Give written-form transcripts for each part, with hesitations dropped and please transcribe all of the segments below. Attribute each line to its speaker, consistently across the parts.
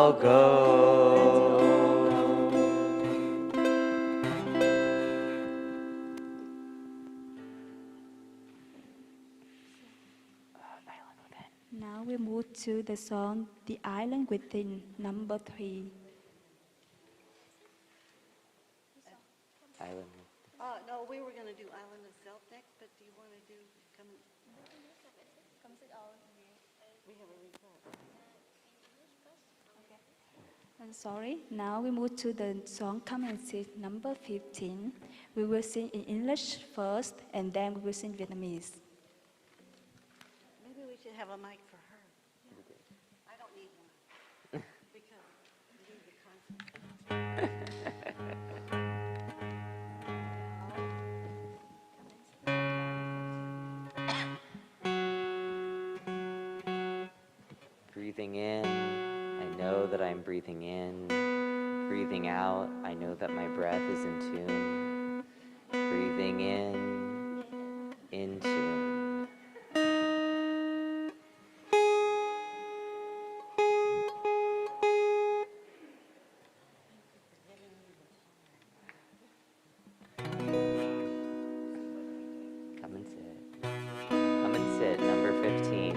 Speaker 1: all go.
Speaker 2: Now we move to the song The Island Within, number 3.
Speaker 1: Island.
Speaker 3: No, we were going to do Island of Self next, but do you want to do come? We have a request.
Speaker 2: I'm sorry. Now we move to the song Come and Sit, number 15. We will sing in English first, and then we will sing Vietnamese.
Speaker 3: Maybe we should have a mic for her. I don't need one because we need the concert.
Speaker 1: Breathing in, I know that I'm breathing in. Breathing out, I know that my breath is in tune. Breathing in tune. Come and sit. Come and sit, number 15.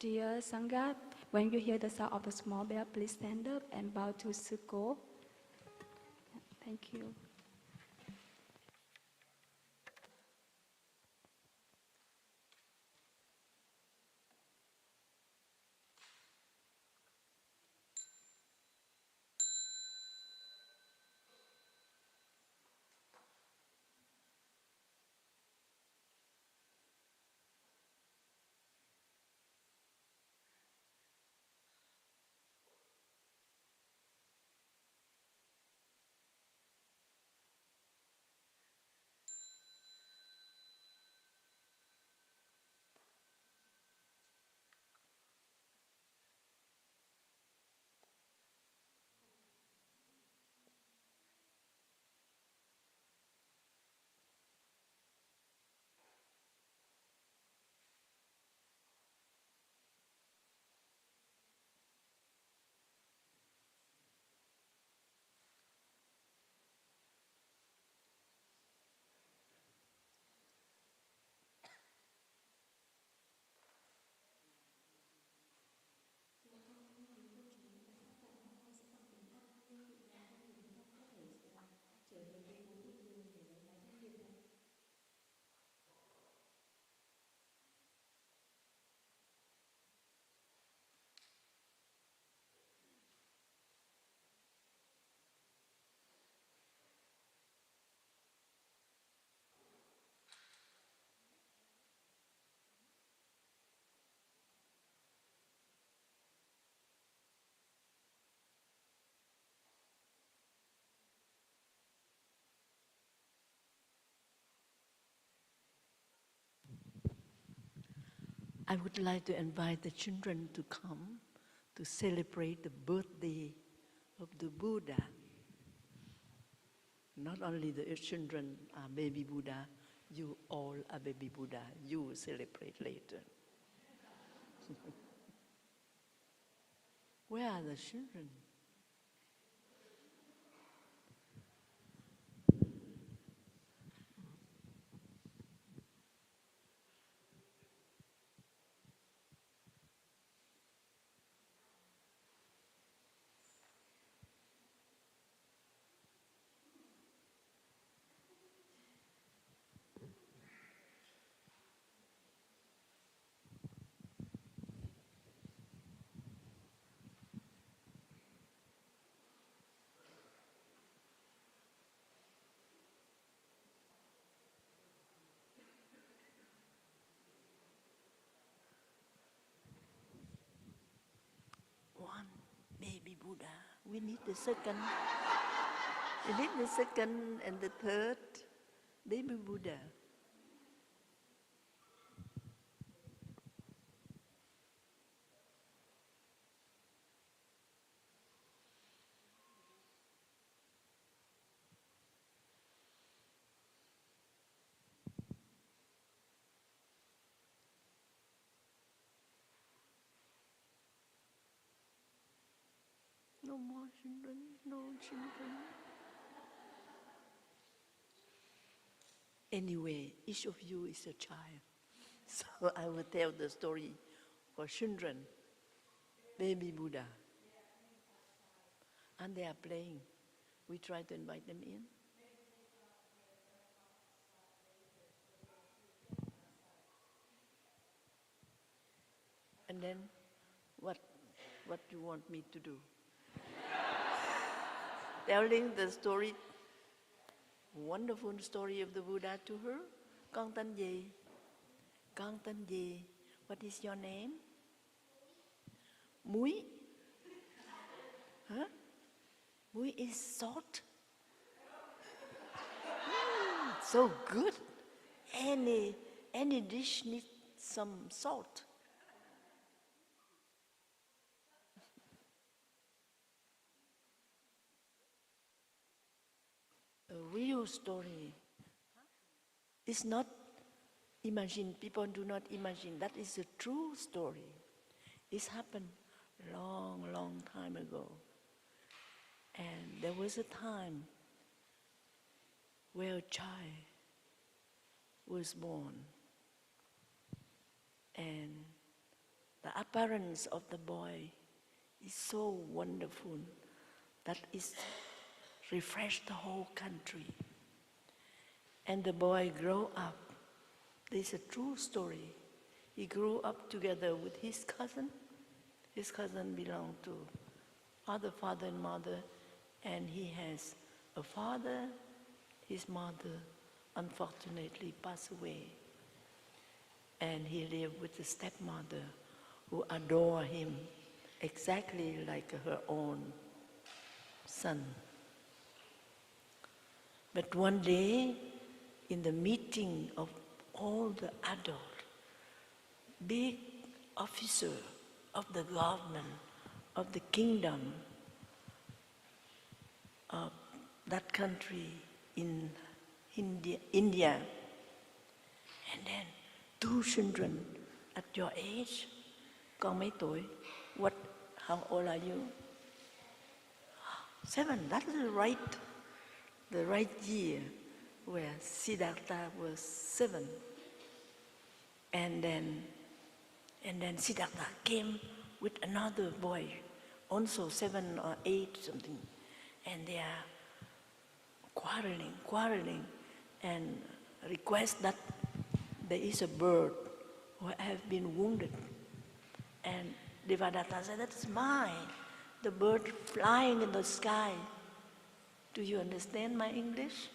Speaker 2: Dear Sangha, when you hear the sound of the small bell, please stand up and bow to Suko. Thank you.
Speaker 3: I would like to invite the children to come to celebrate the birthday of the Buddha. Not only the children are baby Buddha, you all are baby Buddha. You will celebrate later. Where are the children? One baby Buddha. We need the second. We need the second and the third baby Buddha. No more children, no children. Anyway, each of you is a child. So I will tell the story for children, baby Buddha. And they are playing. We try to invite them in. And then, what do you want me to do? Telling the story, wonderful story of the Buddha to her. Con tên gì? Con tên gì? What is your name? Muối. Huh? Muối is salt. So good. Any dish needs some salt. A real story. It's not imagine. People do not imagine. That is a true story. It's happened long time ago. And there was a time where a child was born. And the appearance of the boy is so wonderful that it refreshed the whole country. And the boy grew up. This is a true story. He grew up together with his cousin. His cousin belonged to other father and mother, and he has a father. His mother unfortunately passed away. And he lived with a stepmother who adored him exactly like her own son. But one day, in the meeting of all the adults, big officer of the government, of the kingdom of that country in India, and then 2 children at your age, con mấy tuổi? How old are you? 7, that's the right year where Siddhartha was 7. And then Siddhartha came with another boy, also 7 or 8 something, and they are quarreling, and request that there is a bird who has been wounded. And Devadatta said, that's mine, the bird flying in the sky. Do you understand my English?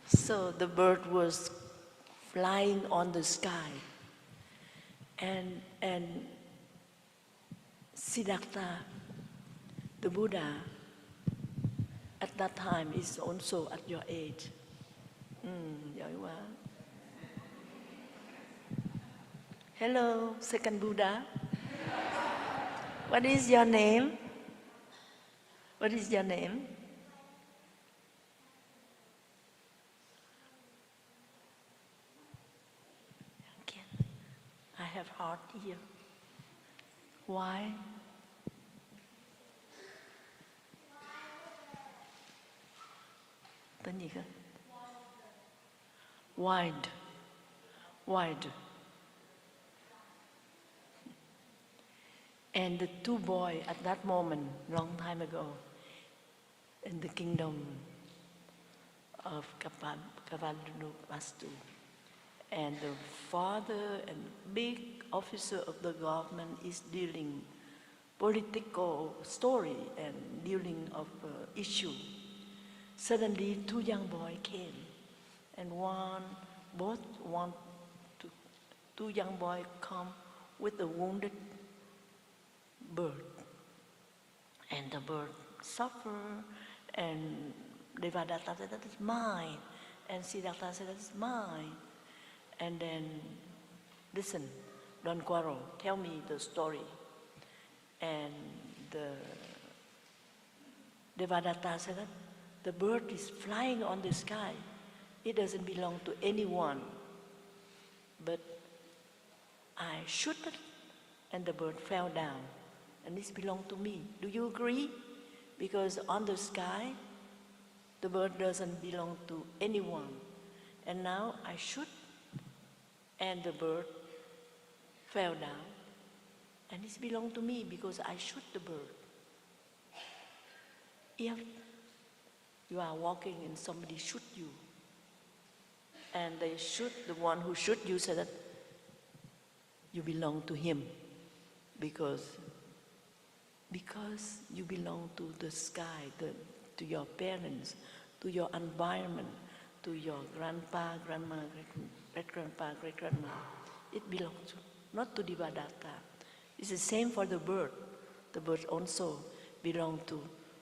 Speaker 3: So the bird was flying on the sky. And Siddhartha, the Buddha, at that time is also at your age. Giỏi quá. Hello, second Buddha. What is your name? What is your name? Again, I have hard ear. Why? Tên gì cơ? Wide. And the 2 boys at that moment, long time ago, in the kingdom of Kapalavastu, and the father and big officer of the government is dealing political story and dealing of issue. Suddenly 2 young boys came, and both want to, 2 young boys come with a wounded bird, and the bird suffer, and Devadatta said, that is mine, and Siddhartha said, that is mine. And then, listen, don't quarrel, tell me the story. And the Devadatta said that the bird is flying on the sky. It doesn't belong to anyone. But I shot it, and the bird fell down, and this belonged to me. Do you agree? Because on the sky, the bird doesn't belong to anyone. And now I shoot, and the bird fell down, and this belongs to me because I shoot the bird. If you are walking and somebody shoot you, and they shoot the one who shoot you, so that you belong to him because you belong to the sky, to your parents, to your environment, to your grandpa, grandma, great-grandpa, great-grandma. It belongs to, not to Devadatta. It's the same for the bird. The bird also belongs to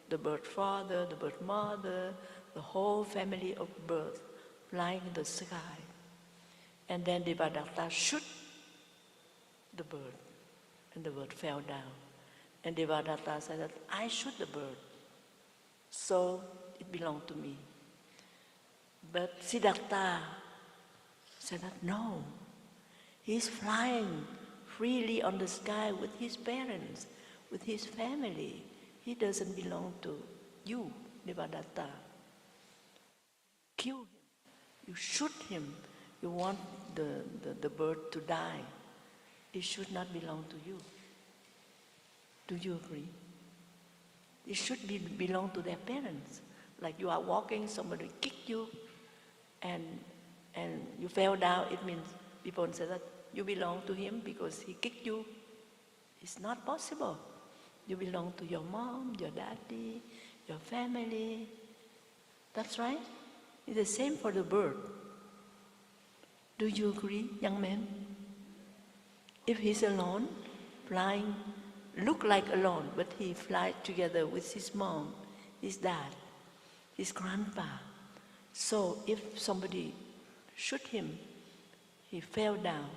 Speaker 3: the bird father, the bird mother, the whole family of birds flying in the sky. And then Devadatta shoot the bird, and the bird fell down. And Devadatta said that I shoot the bird, so it belonged to me. But Siddhartha said that no, he's flying freely on the sky with his parents, with his family. He doesn't belong to you, Devadatta. Kill him, you shoot him, you want the bird to die, it should not belong to you. Do you agree? It should belong to their parents. Like you are walking, somebody kicked you, and you fell down, it means people say that you belong to him because he kicked you. It's not possible. You belong to your mom, your daddy, your family. That's right. It's the same for the bird. Do you agree, young man? If he's alone, flying, look like alone, but he flies together with his mom, his dad, his grandpa. So if somebody shoot him, he fell down.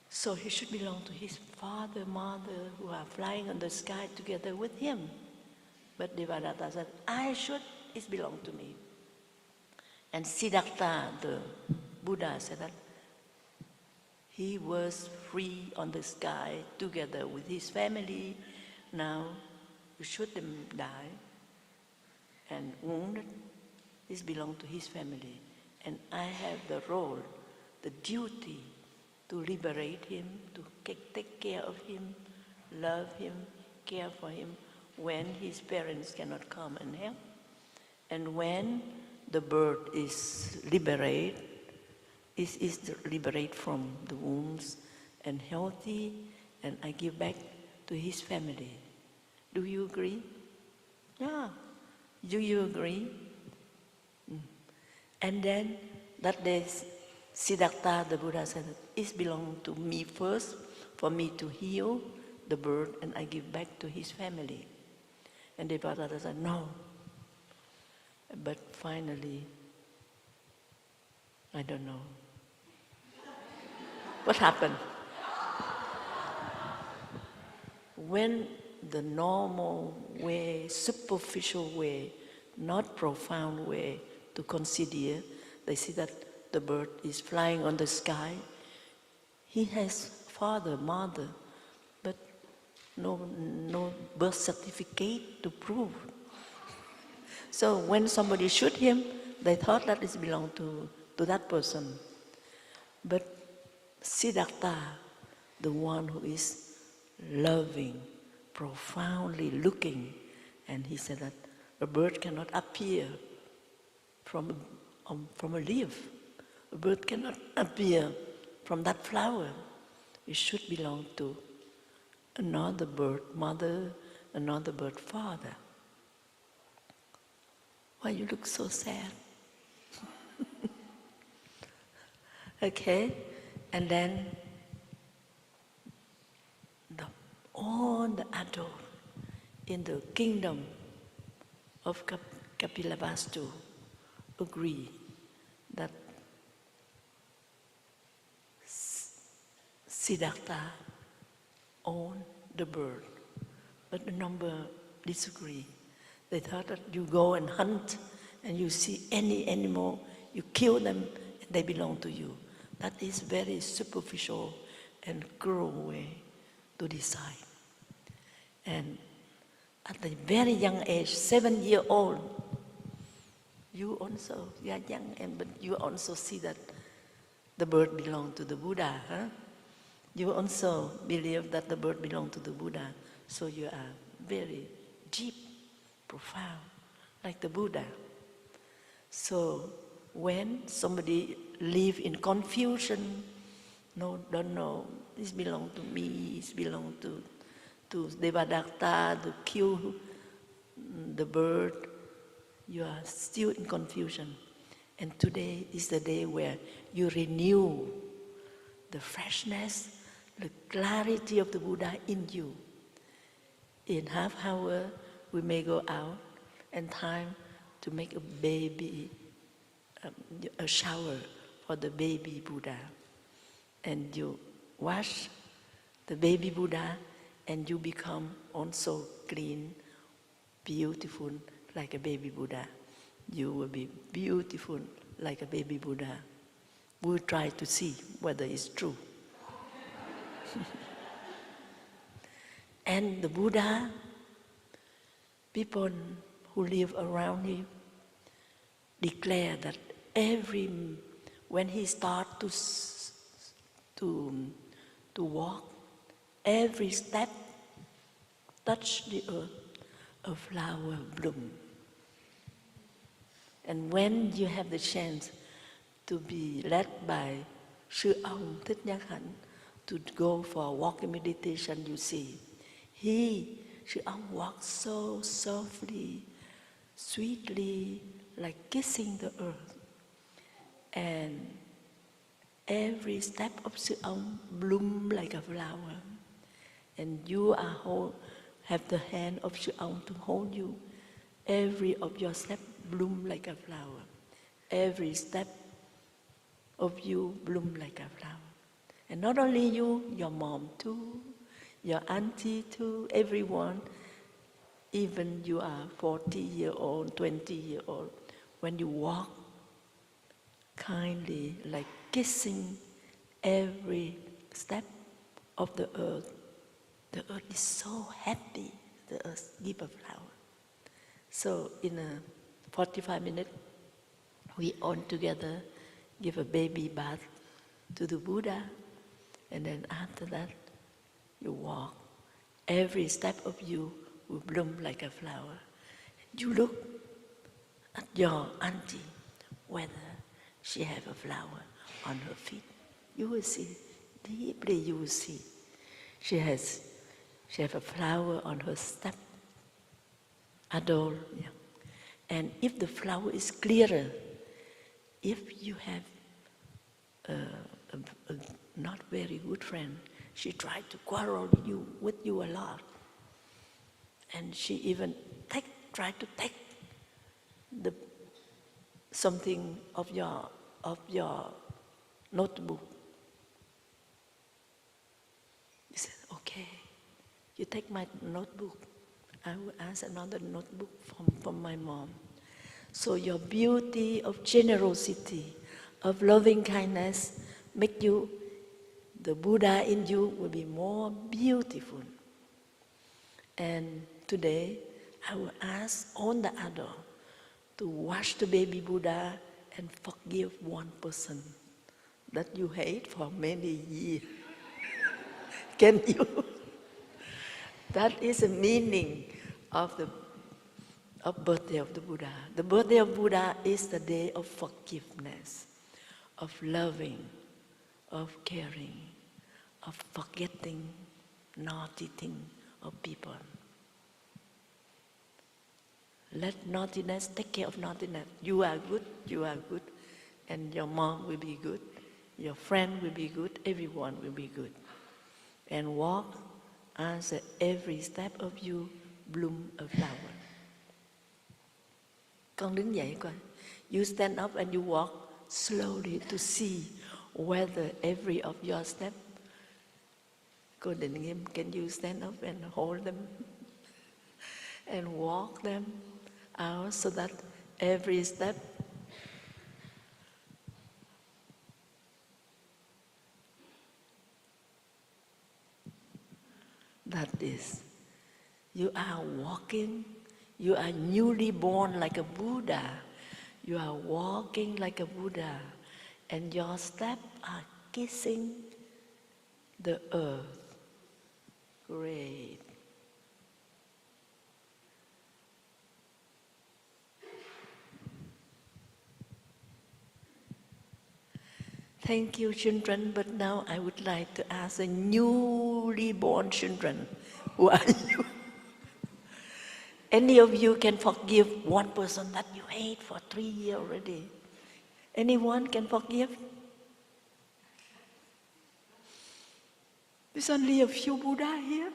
Speaker 3: So he should belong to his father, mother, who are flying on the sky together with him. But Devadatta said, it belongs to me. And Siddhartha, the Buddha, said that he was free on the sky together with his family. Now you shoot them die and wounded. This belongs to his family. And I have the role, the duty to liberate him, to take care of him, love him, care for him when his parents cannot come and help. And when the bird is liberated from the wounds and healthy, and I give back to his family. Do you agree? Yeah. Do you agree? And then that day, Siddhartha, the Buddha, said, it belongs to me first, for me to heal the bird, and I give back to his family. And Devadatta said, no. But finally, I don't know. What happened? When the normal way, superficial way, not profound way to consider, they see that the bird is flying on the sky. He has father, mother, but no birth certificate to prove. So when somebody shoot him, they thought that it belonged to that person. But Siddhartha, the one who is loving, profoundly looking, and he said that a bird cannot appear from a leaf. A bird cannot appear from that flower. It should belong to another bird mother, another bird father. Why you look so sad? Okay, and then all the adults in the kingdom of Kapilavastu agree that Siddhartha owned the bird, but the number disagree. They thought that you go and hunt and you see any animal, you kill them and they belong to you. That is very superficial and cruel way to decide. And at a very young age, 7-year-old, you also, you are young, but you also see that the bird belongs to the Buddha. Huh? You also believe that the bird belongs to the Buddha. So you are very deep, profound, like the Buddha. So when somebody live in confusion, don't know, this belongs to me, this belongs to Devadatta, to kill the bird, you are still in confusion. And today is the day where you renew the freshness, the clarity of the Buddha in you. In half hour, we may go out and time to make a baby, a shower for the baby Buddha. And you wash the baby Buddha and you become also clean, beautiful like a baby Buddha. You will be beautiful like a baby Buddha. We'll try to see whether it's true. And the Buddha, people who live around him, declare that every when he starts to walk, every step touch the earth, a flower bloom. And when you have the chance to be led by Sư ông Thích Nhất Hạnh to go for a walking meditation, you see, Sư ông walks so softly, sweetly, like kissing the earth. And every step of Sư ông bloom like a flower. And you have the hand of Sư ông to hold you. Every of your steps bloom like a flower. Every step of you bloom like a flower. And not only you, your mom too, your auntie too, everyone, even you are 40-year-old, 20-year-old, when you walk kindly, like kissing every step of the earth is so happy, the earth give a flower. So in a 45 minutes, we all together give a baby bath to the Buddha, and then after that, you walk. Every step of you will bloom like a flower. You look at your auntie, whether she have a flower on her feet. You will see, deeply you will see. She have a flower on her step. Adore. Yeah. And if the flower is clearer, if you have a not very good friend, she tried to quarrel with you a lot. And she even tried to take something of your notebook. You said, okay, you take my notebook. I will ask another notebook from my mom. So your beauty of generosity, of loving kindness, make you, the Buddha in you will be more beautiful. And today, I will ask all the adults to watch the baby Buddha and forgive one person that you hate for many years. Can you? That is the meaning of the birthday of the Buddha. The birthday of Buddha is the day of forgiveness, of loving, of caring, of forgetting naughty things of people. Let naughtiness take care of naughtiness. You are good, and your mom will be good, your friend will be good, everyone will be good. And walk as every step of you bloom a flower. Con đứng dậy coi. You stand up and you walk slowly to see whether every of your steps. Cô Định Nghiêm, can you stand up and hold them and walk them out so that every step that is, you are walking, you are newly born like a Buddha, you are walking like a Buddha, and your steps are kissing the earth. Great. Thank you, children, but now I would like to ask the newly born children, who are you? Any of you can forgive one person that you hate for 3 years already? Anyone can forgive? There's only a few Buddha here.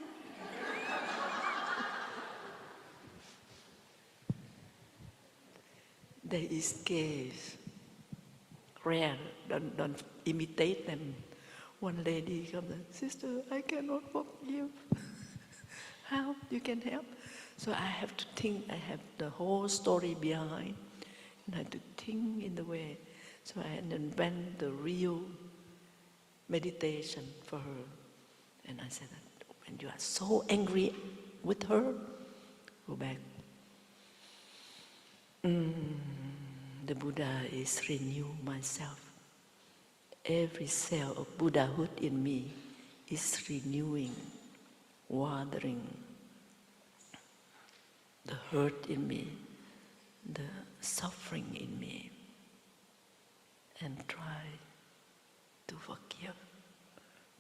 Speaker 3: There is case. Rare, don't imitate them. One lady comes and, sister, I cannot forgive. How you can help? So I have to think, I have the whole story behind, and I have to think in the way. So I invent the real meditation for her. And I said that when you are so angry with her, go back. The Buddha is renew myself. every cell of Buddhahood in me is renewing, watering the hurt in me, the suffering in me, and try to forgive,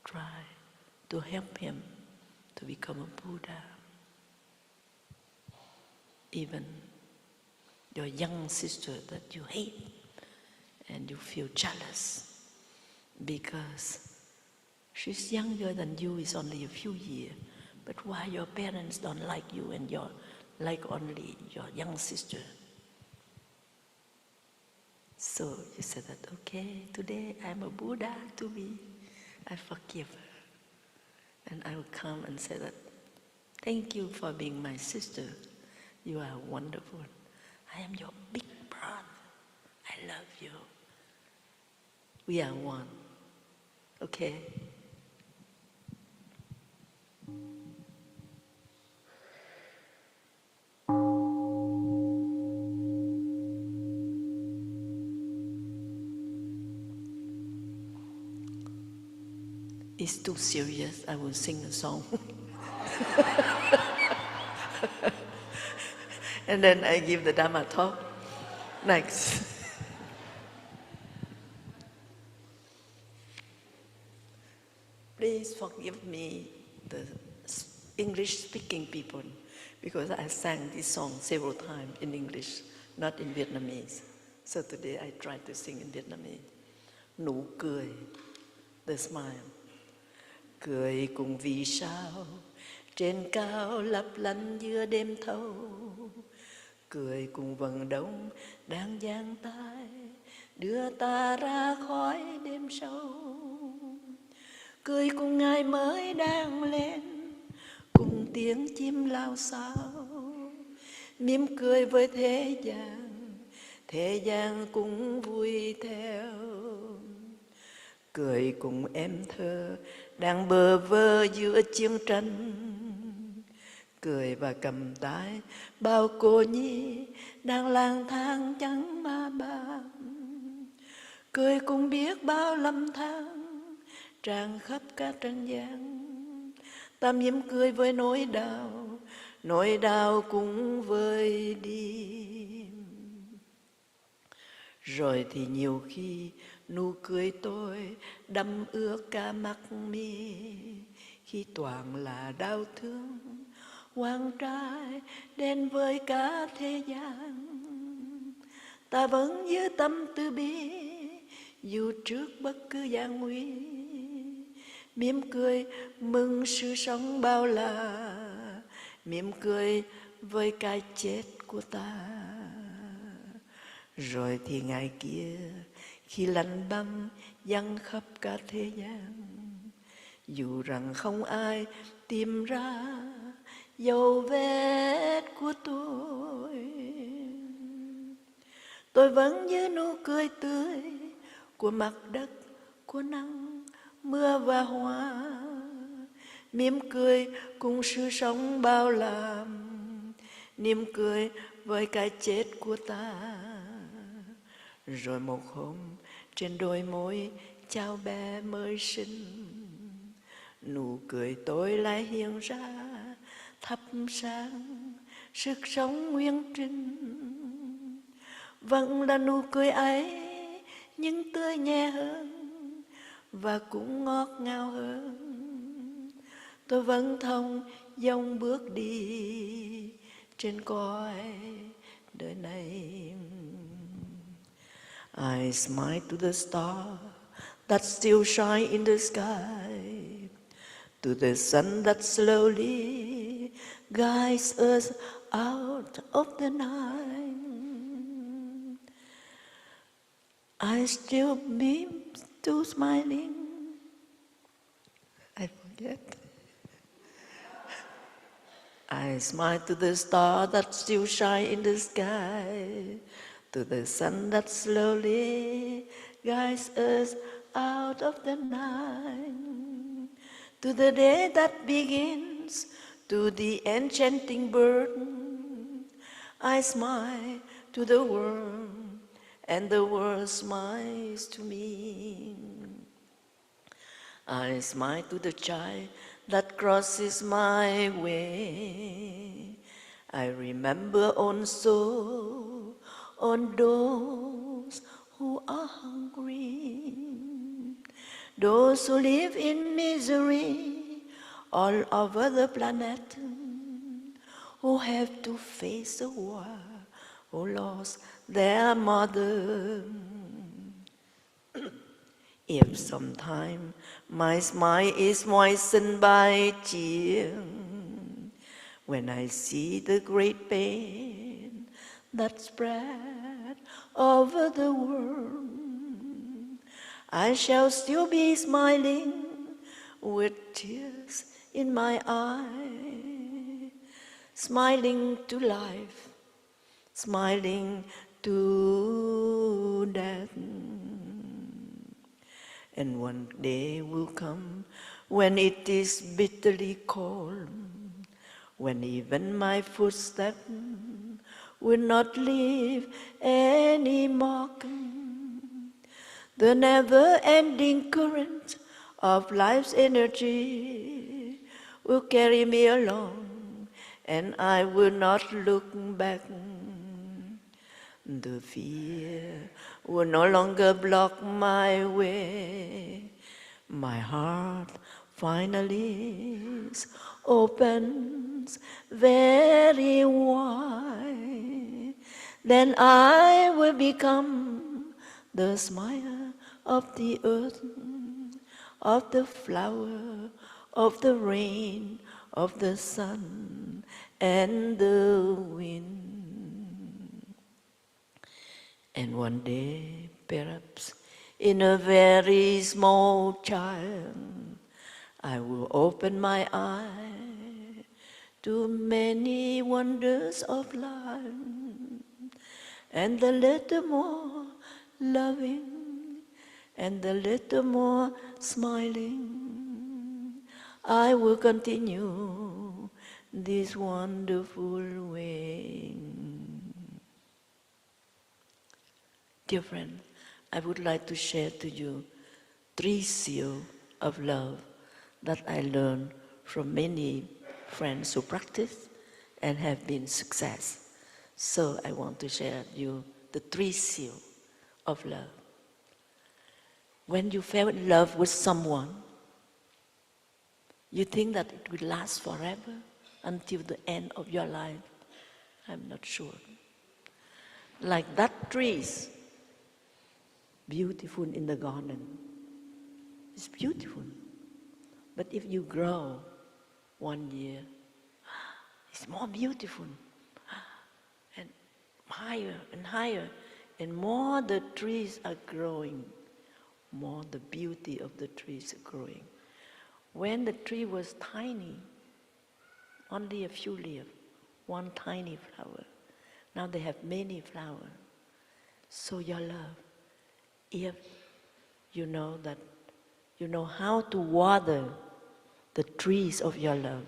Speaker 3: try to help him to become a Buddha. Even your young sister that you hate and you feel jealous because she's younger than you, is only a few years, but why your parents don't like you and you like only your young sister? So you said that, okay, today I'm a Buddha to be, I forgive her. And I will come and say that, thank you for being my sister. You are wonderful. I am your big brother. I love you. We are one. Okay? It's too serious. I will sing a song. And then I give the Dharma talk. Next. Please forgive me, the English-speaking people, because I sang this song several times in English, not in Vietnamese. So today I try to sing in Vietnamese. Nụ cười, the smile. Cười cùng vì sao, trên cao lấp lánh giữa đêm thâu. Cười cùng vầng đông đang giang tay, đưa ta ra khỏi đêm sâu. Cười cùng ngày mới đang lên, cùng tiếng chim lao xao. Mỉm cười với thế gian cũng vui theo. Cười cùng em thơ đang bơ vơ giữa chiến tranh. Cười và cầm tay bao cô nhi đang lang thang trắng ma bám. Cười cùng biết bao năm tháng tràn khắp các trần gian. Ta mỉm cười với nỗi đau cũng vơi đi. Rồi thì nhiều khi nụ cười tôi đâm ướt cả mắt mi. Khi toàn là đau thương oan trái đến với cả thế gian. Ta vẫn giữ tâm từ bi dù trước bất cứ gian nguy. Mỉm cười mừng sự sống bao la, mỉm cười với cái chết của ta. Rồi thì ngày kia khi lạnh băng giăng khắp cả thế gian, dù rằng không ai tìm ra dấu vết của tôi vẫn giữ nụ cười tươi của mặt đất, của nắng, mưa và hoa. Mỉm cười cùng sự sống bao la, niềm cười với cái chết của ta. Rồi một hôm trên đôi môi cháu bé mới sinh, nụ cười tôi lại hiện ra thắp sáng sức sống nguyên trinh. Vẫn là nụ cười ấy nhưng tươi nhẹ hơn và cũng ngọt ngào hơn. Tôi vẫn thông dong bước đi trên cõi đời này. I smile to the star that still shine in the sky, to the sun that slowly guides us out of the night. I still beam, still smiling. I forget. I smile to the star that still shine in the sky, to the sun that slowly guides us out of the night, to the day that begins, to the enchanting bird. I smile to the world and the world smiles to me. I smile to the child that crosses my way. I remember also on those who are hungry, those who live in misery all over the planet, who have to face a war, who lost their mother. If sometime my smile is moistened by tears, when I see the great pain that spread over the world, I shall still be smiling with tears in my eyes, smiling to life, smiling to death. And one day will come when it is bitterly cold, when even my footsteps will not leave any mark. The never-ending current of life's energy will carry me along, and I will not look back. The fear will no longer block my way. My heart finally opens very wide. Then I will become the smile of the earth, of the flower, of the rain, of the sun, and the wind. And one day, perhaps, in a very small child, I will open my eye to many wonders of life, and a little more loving, and a little more smiling, I will continue this wonderful way. Dear friend, I would like to share to you 3 seals of love that I learned from many friends who practice and have been success. So I want to share with you the 3 seals of love. When you fell in love with someone, you think that it will last forever until the end of your life. I'm not sure. Like that trees, beautiful in the garden. It's beautiful. But if you grow 1 year, it's more beautiful. And higher and higher. And more the trees are growing, more the beauty of the trees are growing. When the tree was tiny, only a few leaves, one tiny flower. Now they have many flowers. So your love, if you know that, you know how to water the trees of your love,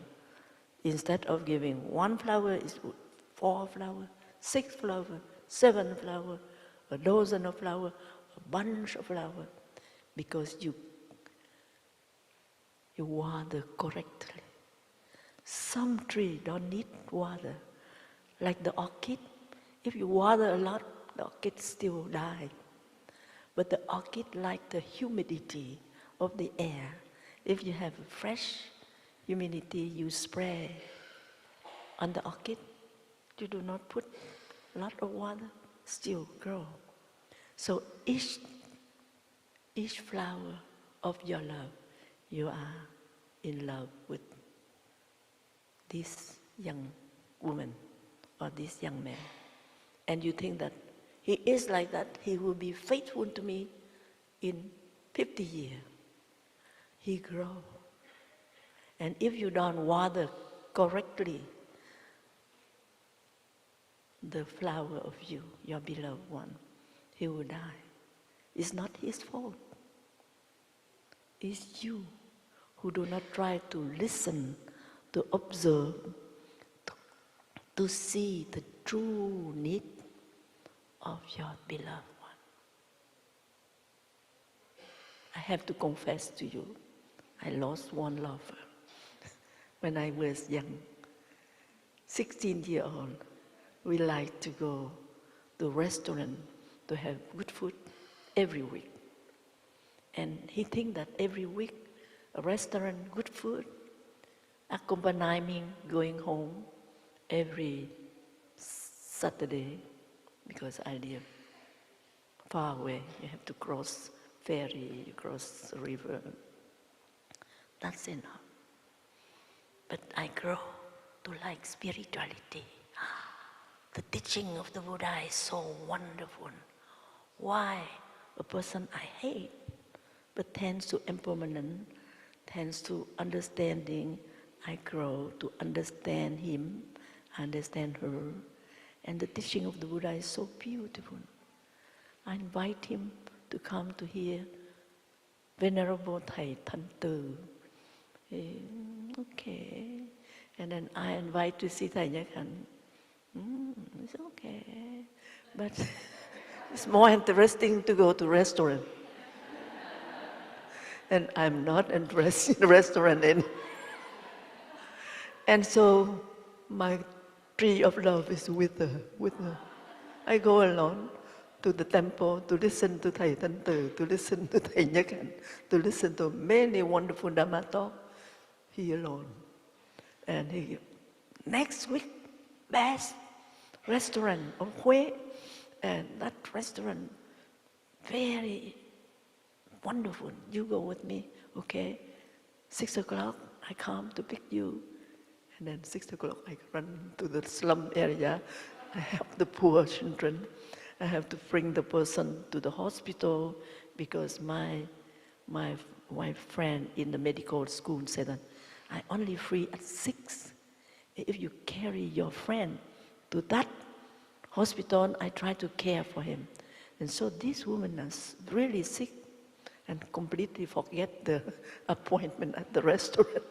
Speaker 3: instead of giving 1 flower, is 4 flowers, 6 flowers, 7 flowers, a dozen of flowers, a bunch of flowers, because you water correctly. Some tree don't need water, like the orchid. If you water a lot, the orchid still die. But the orchid like the humidity of the air. If you have fresh humidity, you spray on the orchid. You do not put a lot of water, still grow. So each flower of your love, you are in love with this young woman or this young man. And you think that he is like that, he will be faithful to me in 50 years. He grows. And if you don't water correctly the flower of you, your beloved one, he will die. It's not his fault. It's you who do not try to listen, to observe, to see the true need of your beloved one. have to confess to you, I lost one lover when I was young. 16-year-old, we like to go to restaurant to have good food every week. And he think that every week, a restaurant, good food, accompanying going home every Saturday, because I live far away. You have to cross ferry, you cross the river. That's enough. But I grow to like spirituality. The teaching of the Buddha is so wonderful. Why? A person I hate, but thanks to impermanence, thanks to understanding, I grow to understand him, understand her. And the teaching of the Buddha is so beautiful. I invite him to come to hear Venerable Thầy Thanh Từ. Okay. And then I invite to see Thầy Nhã Khánh. It's okay. But it's more interesting to go to restaurant. And I'm not interested in restaurant anymore. And so my tree of love is with her. I go alone to the temple to listen to Thầy Thanh Từ, to listen to Thầy Nhã Khánh, to listen to many wonderful Dharma talk. He alone. And he, next week, best restaurant of Huế. And that restaurant, very wonderful. You go with me, okay? 6 o'clock, I come to pick you. And then 6 o'clock, I run to the slum area. I help the poor children. I have to bring the person to the hospital because my friend in the medical school said that I only free at 6. If you carry your friend to that hospital, I try to care for him. And so this woman is really sick and completely forget the appointment at the restaurant.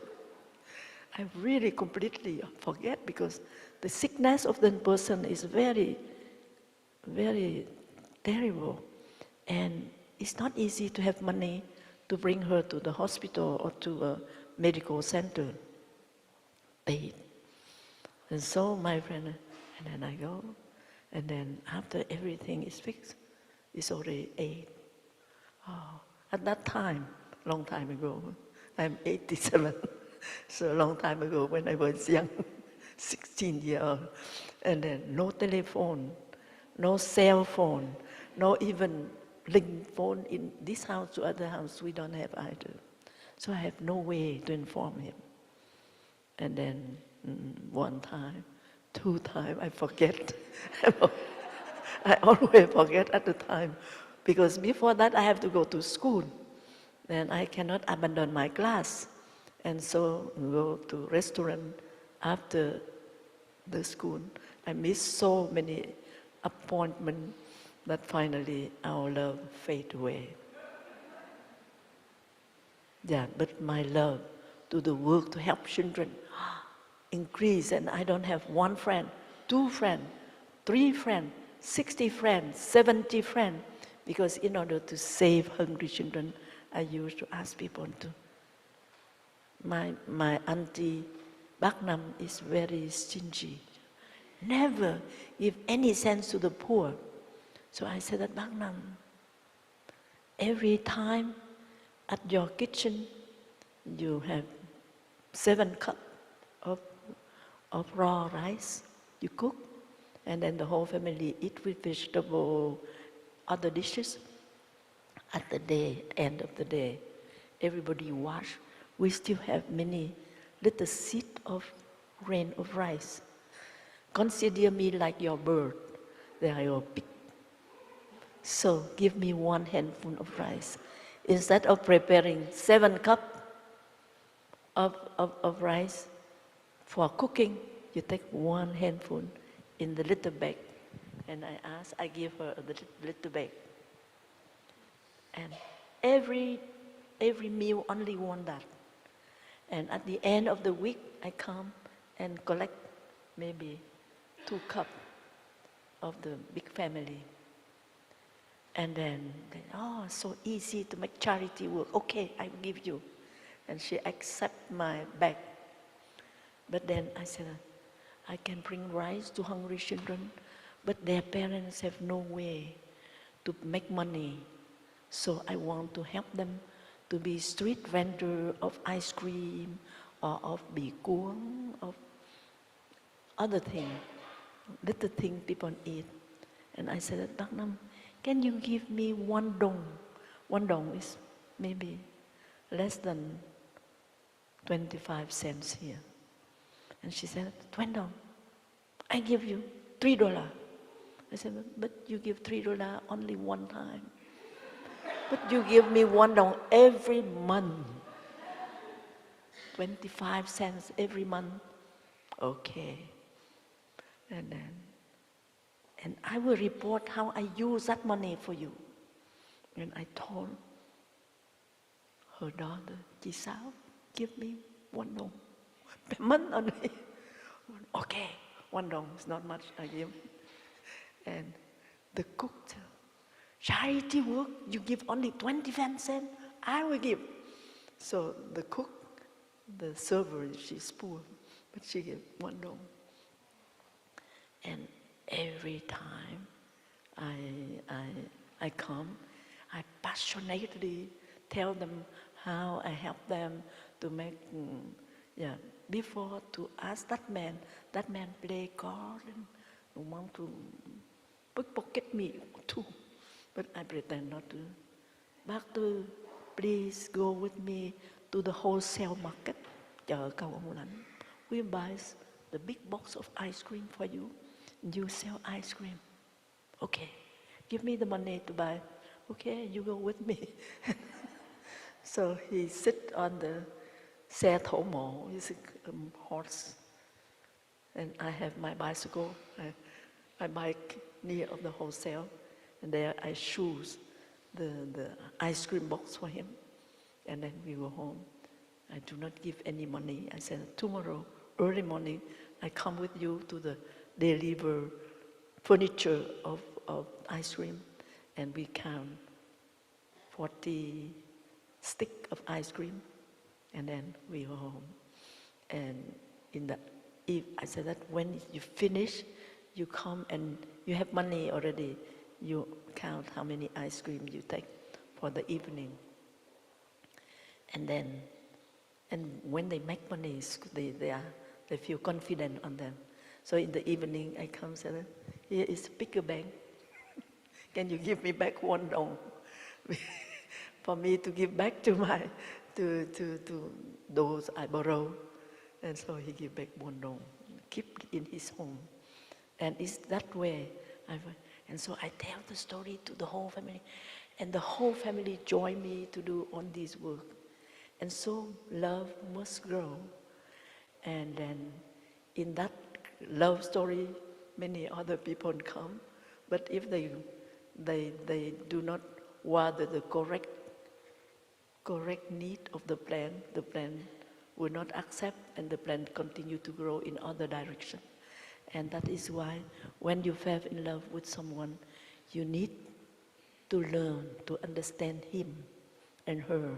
Speaker 3: I really completely forget because the sickness of the person is very, very terrible. And it's not easy to have money to bring her to the hospital or to a medical center. Paid. And so my friend, and then I go, and then after everything is fixed, it's already 8. Oh, at that time, long time ago, I'm 87, so a long time ago when I was young, 16-year-old, and then no telephone, no cell phone, no even link phone in this house to other house, we don't have either. So I have no way to inform him. And then 1 time, 2 times, I forget. I always forget at the time, because before that I have to go to school, and I cannot abandon my class. And so go to restaurant after the school. I miss so many appointments that finally our love fade away. Yeah, but my love to the work to help children increase, and I don't have 1 friend, 2 friends, 3 friends, 60 friends, 70 friends, because in order to save hungry children, I used to ask people to. My auntie Bác Nam is very stingy, never give any cents to the poor. So I said that Bác Nam, every time at your kitchen, you have 7 cups of raw rice, you cook, and then the whole family eat with vegetable, other dishes. At the end of the day, everybody wash. We still have many little seed of grain of rice. Consider me like your bird, they are your pig. So give me 1 handful of rice. Instead of preparing 7 cups of rice for cooking, you take 1 handful in the little bag. And I give her a little bag. And every meal only 1 that. And at the end of the week, I come and collect maybe 2 cups of the big family. And then, oh, so easy to make charity work. Okay, I will give you. And she accept my bag. But then I said, I can bring rice to hungry children, but their parents have no way to make money. So I want to help them to be street vendor of ice cream or of bì cuốn, of other thing, little thing people eat. And I said, Dharma, can you give me one dong? One dong is maybe less than 25 cents here. And she said, 20 dong. I give you $3. I said, but you give $3 only one time. But you give me one dong every month. 25 cents every month. Okay. And I will report how I use that money for you. And I told her daughter, chị Sao, give me one dong per month only. Okay, one dong is not much, I give. And the cook said, charity work, you give only 25 cents, I will give. So the cook, the server, she's poor, but she gave one dong. And every time I come, I passionately tell them how I help them to make, before to ask that man play card and want to pocket me too. But I pretend not to. Bhakti, please go with me to the wholesale market, chợ cầu ông Lãnh. We buy the big box of ice cream for you. You sell ice cream. Okay, give me the money to buy. Okay, you go with me. So he sit on the xe thổ mộ, he's a horse. And I have my bicycle, my bike near of the wholesale. And there I choose the ice cream box for him. And then we go home. I do not give any money. I said, tomorrow, early morning, I come with you to the deliver furniture of ice cream. And we count 40 stick of ice cream. And then we go home. And I said that when you finish, you come and you have money already. You count how many ice cream you take for the evening. And when they make money, they feel confident on them. So in the evening, I come and say, here is a bigger bank. Can you give me back one dong? For me to give back to those I borrow. And so he give back one dong, keep it in his home. And it's that way. And so I tell the story to the whole family. And the whole family join me to do on this work. And so love must grow. And then in that love story, many other people come. But if they do not water the correct need of the plant will not accept, and the plant continue to grow in other direction. And that is why when you fall in love with someone, you need to learn to understand him and her.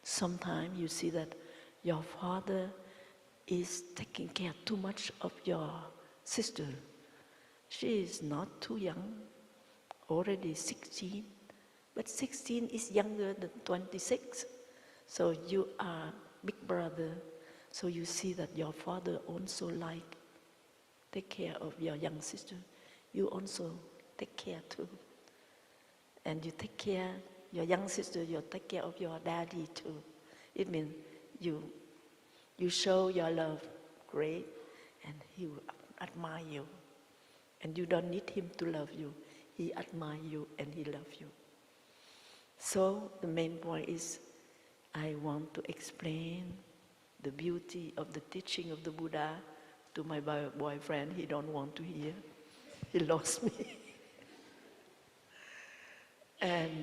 Speaker 3: Sometimes you see that your father is taking care too much of your sister. She is not too young, already 16, but 16 is younger than 26. So you are big brother, so you see that your father also take care of your young sister. You also take care too. And you take care, your young sister, you take care of your daddy too. It means you show your love great, and he will admire you. And you don't need him to love you. He admires you and he loves you. So the main point is, I want to explain the beauty of the teaching of the Buddha to my boyfriend. He don't want to hear. He lost me. And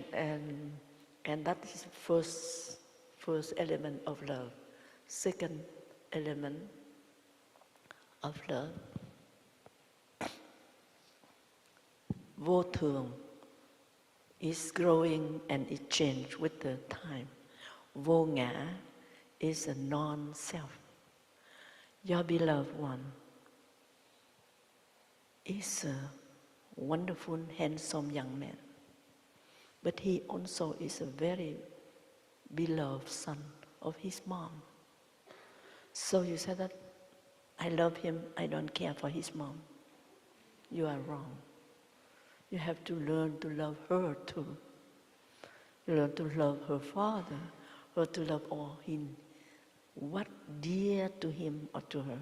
Speaker 3: that is first element of love. Second element of love, vô thường, is growing and it changes with the time. Vô ngã is a non-self. Your beloved one is a wonderful, handsome young man. But he also is a very beloved son of his mom. So you say that, I love him, I don't care for his mom. You are wrong. You have to learn to love her too. You learn to love her father, or to love all him. What dear to him or to her?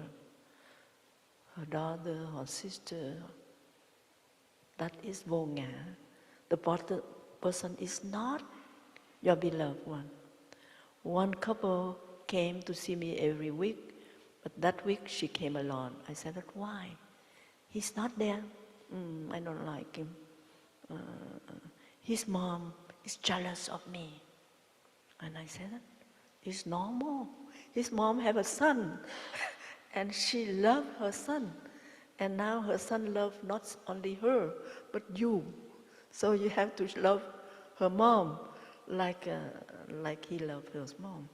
Speaker 3: Her daughter, her sister. That is vô ngã. The person is not your beloved one. One couple came to see me every week, but that week she came alone. I said, why? He's not there. I don't like him. His mom is jealous of me. And I said, it's normal. His mom have a son, and she loved her son. And now her son loves not only her, but you. So you have to love her mom like he loved his mom.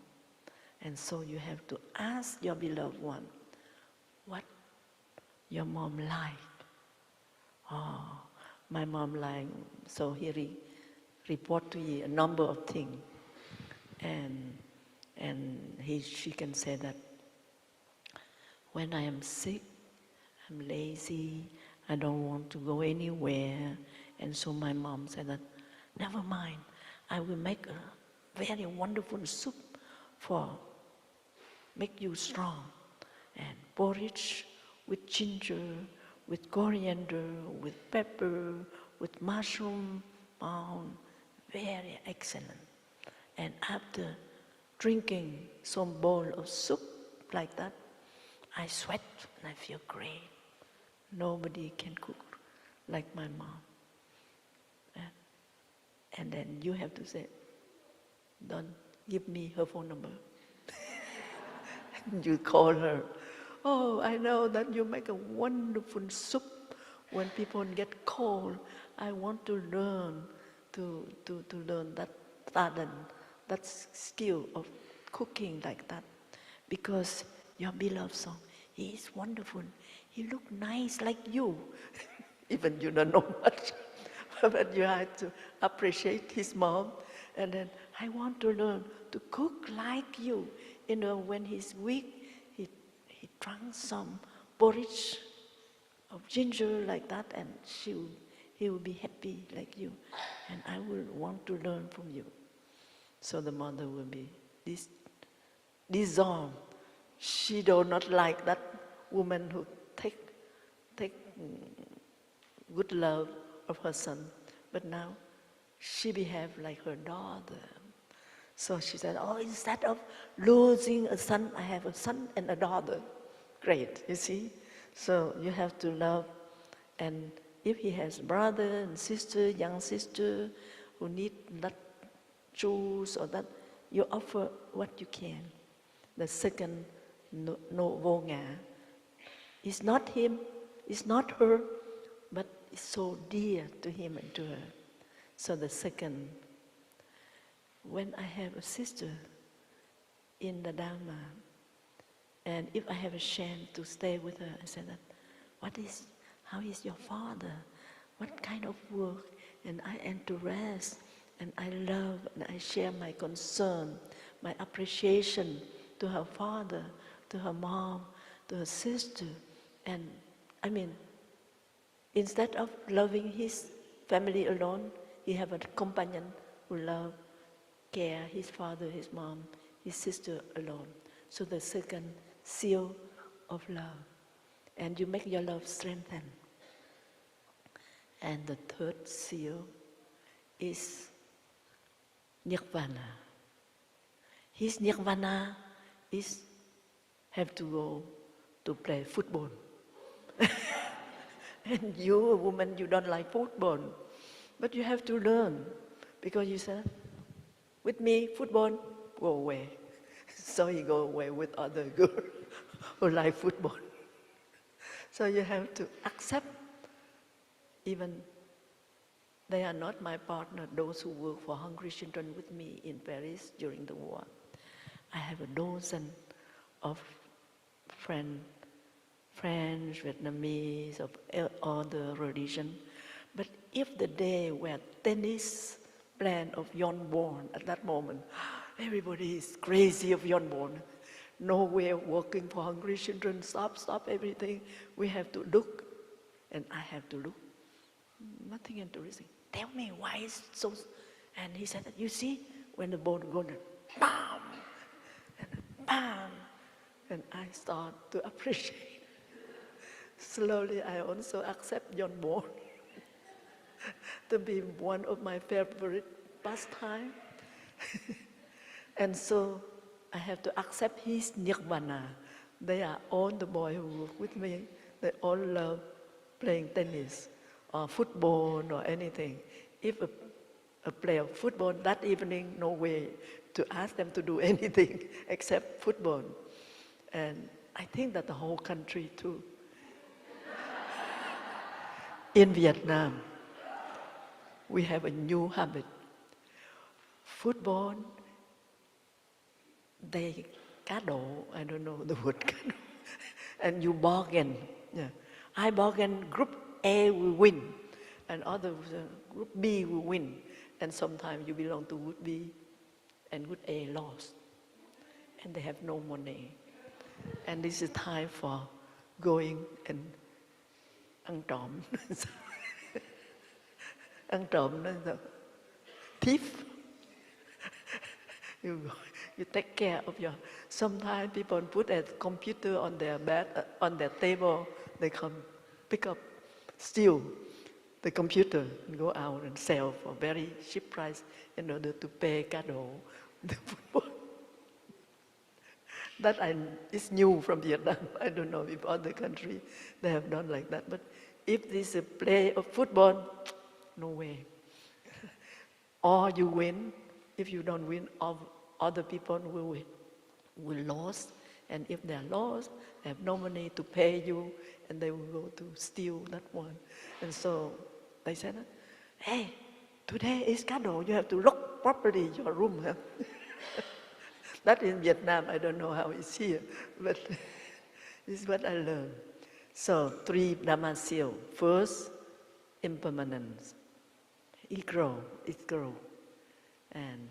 Speaker 3: And so you have to ask your beloved one, what your mom like? Oh, my mom like, so he report to you a number of things. And she can say that, when I am sick, I'm lazy, I don't want to go anywhere. And so my mom said that, never mind, I will make a very wonderful soup for make you strong. And porridge with ginger, with coriander, with pepper, with mushroom, very excellent. And after drinking some bowl of soup like that, I sweat and I feel great. Nobody can cook like my mom. And then you have to say, don't give me her phone number. You call her. Oh, I know that you make a wonderful soup when people get cold. I want to learn to learn that talent, that skill of cooking like that. Because your beloved son, he is wonderful. He look nice like you. Even you don't know much. But you have to appreciate his mom. And then, I want to learn to cook like you. You know, when he's weak, he drank some porridge of ginger like that, and he will be happy like you. And I will want to learn from you. So the mother will be dissolved. She do not like that woman who take good love of her son. But now, she behave like her daughter. So she said, oh, instead of losing a son, I have a son and a daughter. Great, you see? So you have to love. And if he has brother and sister, young sister, who need that juice or that, you offer what you can. The second, no vô ngã, it's not him, it's not her, but it's so dear to him and to her. So the second, when I have a sister in the Dharma, and if I have a chance to stay with her, I say that, how is your father? What kind of work? And I interest, and I love, and I share my concern, my appreciation to her father, to her mom, to her sister. And I mean, instead of loving his family alone, he have a companion who love, care his father, his mom, his sister alone. So the second seal of love. And you make your love strengthen. And the third seal is nirvana. His nirvana is have to go to play football. And you, a woman, you don't like football. But you have to learn. Because you said, with me, football, go away. So he go away with other girls who like football. So you have to accept even They are not my partner, those who work for hungry children with me in Paris during the war. I have a dozen of friends, French, Vietnamese, of other religion. But if the day where tennis plan of Yon born at that moment, everybody is crazy of Yon born. No way of working for hungry children, stop everything. We have to look, and I have to look. Nothing interesting. Tell me why it's so. And he said, you see, when the ball goes, bam, and bam, and I start to appreciate. Slowly, I also accept John Ball to be one of my favorite pastime. And so I have to accept his nirvana. They are all the boys who work with me. They all love playing tennis or football or anything. If a player of football that evening, no way to ask them to do anything except football. And I think that the whole country too. In Vietnam, we have a new habit. Football, they cá độ, I don't know the word cá độ. And you bargain. Yeah. I bargain group A will win, and others group B will win. And sometimes you belong to group B, and group A lost. And they have no money. And this is time for going and ăn trộm. Ăn trộm đó là thief. You take care of your. Sometimes people put a computer on their bed, on their table. They come pick up, steal the computer, and go out and sell for very cheap price in order to pay cá độ, the football. That is new from Vietnam. I don't know if other countries they have done like that. But if this is a play of football, no way. Or you win. If you don't win, other people will lose. And if they are lost, they have no money to pay you, and they will go to steal that one. And so they said, hey, today is cá độ, you have to lock properly your room. Huh? That in Vietnam, I don't know how it's here, but this is what I learned. So 3 Dharma seal. First, impermanence. It grows. And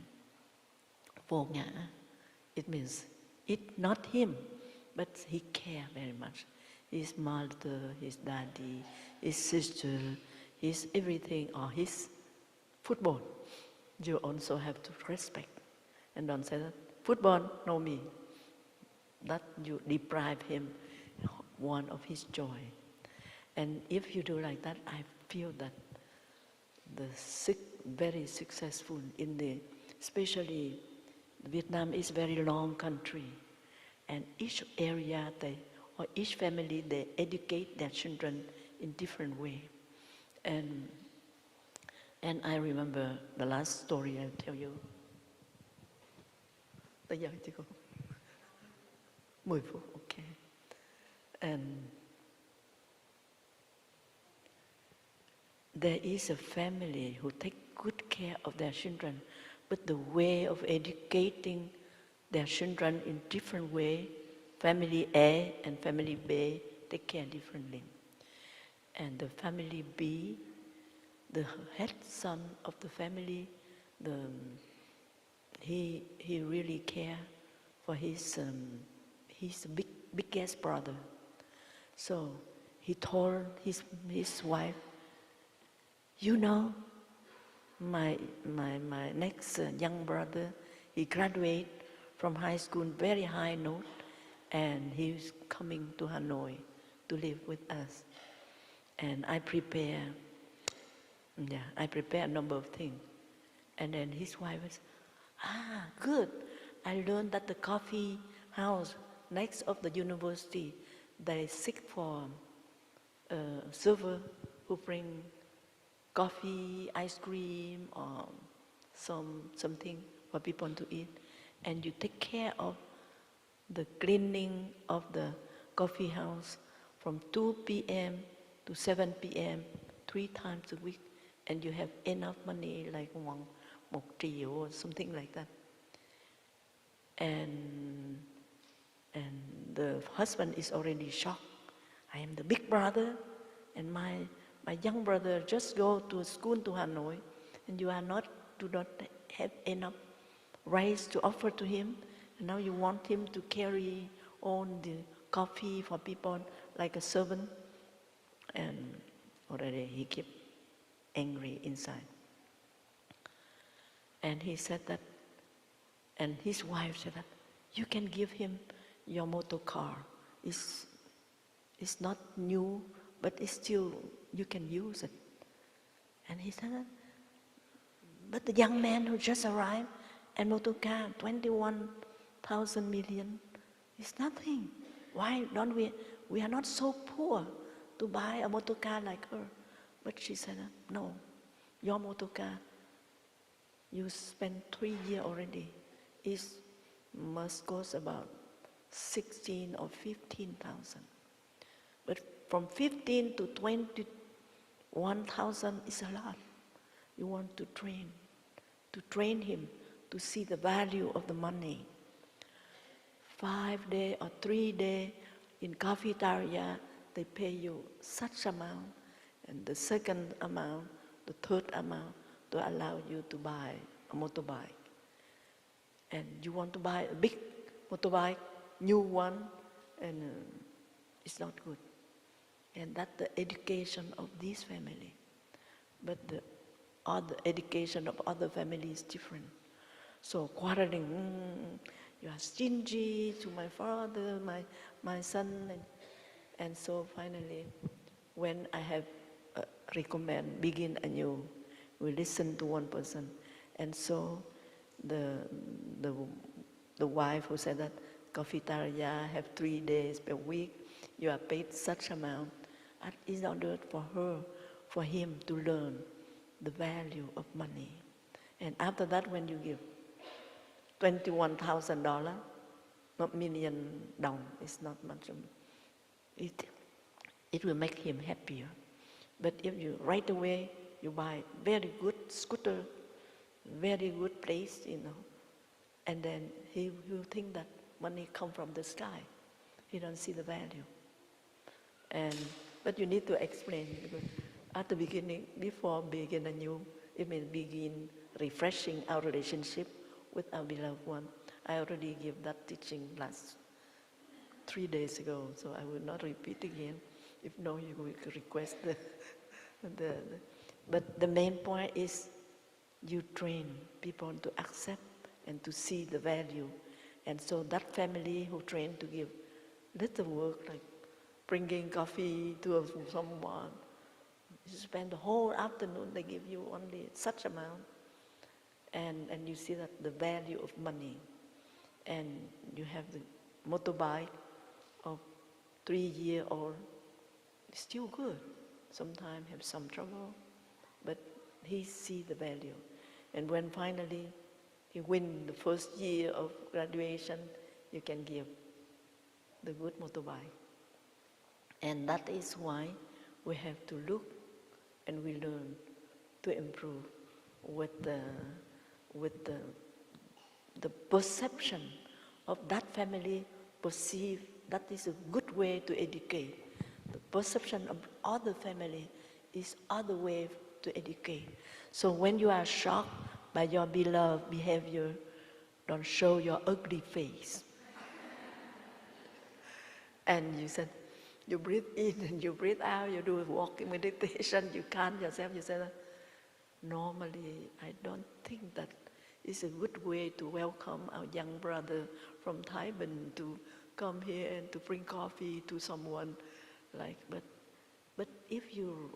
Speaker 3: vô ngã, it means it's not him, but he cares very much. His mother, his daddy, his sister, his everything, or his football. You also have to respect. And don't say that, football, no me. That you deprive him one of his joy. And if you do like that, I feel that very successful in especially Vietnam is a very long country, and each area or each family, they educate their children in different way. And I remember the last story I'll tell you. Tới giờ chứ không? 10 phút, okay. And there is a family who take good care of their children, but the way of educating their children in different way, family A and family B take care differently. And the family B, the head son of the family, he really care for his biggest brother. So he told his wife, you know, my next young brother, he graduated from high school, very high note, and he's coming to Hanoi to live with us. And I prepare a number of things. And then his wife was, good. I learned that the coffee house next of the university, they seek for a server who bring coffee, ice cream, or something for people to eat. And you take care of the cleaning of the coffee house from 2 p.m. to 7 p.m. 3 times a week. and you have enough money, like một triệu or something like that. And the husband is already shocked. I am the big brother, and my young brother just go to school to Hanoi, and you do not have enough rice to offer to him, and now you want him to carry on the coffee for people like a servant, and already he kept angry inside. And he said that, and his wife said that, you can give him your motor car. It's not new, but it's still, you can use it. And he said that, but the young man who just arrived and motor car, 21,000 million, is nothing. Why don't we are not so poor to buy a motor car like her. But she said, no, your motor car, you spent 3 years already, must cost about 16 or 15,000. But from 15 to 21,000 is a lot. You want to train him to see the value of the money. 5 days or 3 days in cafeteria, they pay you such amount, and the second amount, the third amount, to allow you to buy a motorbike. And you want to buy a big motorbike, new one, and it's not good. And that's the education of this family. But the other education of other families is different. So quarreling, you are stingy to my father, my son. And so finally, when I have recommend, begin anew, we listen to one person. And so the wife who said that cafeteria have 3 days per week, you are paid such amount, in order for him to learn the value of money. And after that, when you give $21,000, not million dong, it's not much. It will make him happier. But if you right away you buy very good scooter, very good place, and then he will think that money come from the sky. He don't see the value. But you need to explain, because at the beginning, before begin anew, it means begin refreshing our relationship with our beloved one. I already gave that teaching last 3 days ago, so I will not repeat again. If no, you will request but the main point is you train people to accept and to see the value. And so that family who trained to give little work, like bringing coffee to someone, you spend the whole afternoon, they give you only such amount. And you see that the value of money. And you have the motorbike of 3-year-old, still good. Sometimes have some trouble, but he see the value. And when finally he win the first year of graduation, you can give the good motorbike. And that is why we have to look and we learn to improve with the perception of that family perceive that is a good way to educate. The perception of other family is other way to educate. So when you are shocked by your beloved behavior, don't show your ugly face. And you said, you breathe in and you breathe out, you do walking meditation, you calm yourself, you say, normally I don't think that is a good way to welcome our young brother from Thailand to come here and to bring coffee to someone. But if you